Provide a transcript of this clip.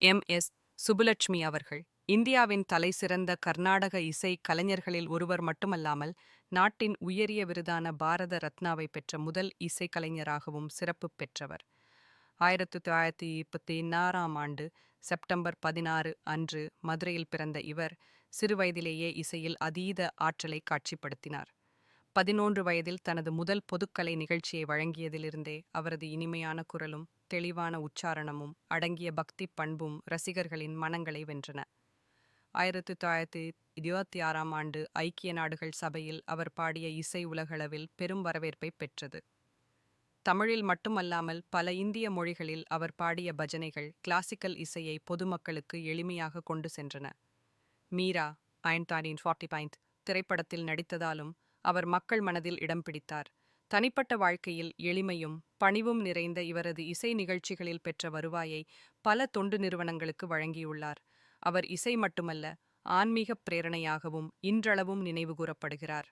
MS. Subbulakshmi அவர்கள் இந்தியாவின் தலைசிறந்த கர்நாடக இசை கலைஞர்களில் ஒருவர் மட்டுமல்லாமல், நாட்டின் உயரிய விருதான பாரத ரத்னாவை பெற்ற முதல் இசைக்கலைஞராகவும் சிறப்பு பெற்றவர். 1926ஆம் ஆண்டு செப்டம்பர் 16 அன்று மதுரையில் பிறந்த இவர், சிறுவயதிலேயே இசையில் அதீத ஆற்றலை காட்சிப்படுத்தினார். 11 வயதில் தனது முதல் பொதுக்கலை நிகழ்ச்சியை வழங்கியதிலிருந்தே அவரது இனிமையான குரலும் தெளிவான உச்சாரணமும் அடங்கிய பக்தி பண்பும் ரசிகர்களின் மனங்களை வென்றன. 1926ஆம் ஆண்டு ஐக்கிய நாடுகள் சபையில் அவர் பாடிய இசை உலகளவில் பெரும் வரவேற்பை பெற்றது. தமிழில் மட்டுமல்லாமல் பல இந்திய மொழிகளில் அவர் பாடிய பஜனைகள் கிளாசிக்கல் இசையை பொதுமக்களுக்கு எளிமையாக கொண்டு சென்றன. மீரா 1945 திரைப்படத்தில் நடித்ததாலும் அவர் மக்கள் மனதில் இடம் பிடித்தார். தனிப்பட்ட வாழ்க்கையில் எளிமையும் பணிவும் நிறைந்த இவரது இசை நிகழ்ச்சிகளில் பெற்ற வருவாயை பல தொண்டு நிறுவனங்களுக்கு வழங்கியுள்ளார். அவர் இசை மட்டுமல்ல, ஆன்மீக பிரேரணையாகவும் இன்றளவும் நினைவுகூரப்படுகிறார்.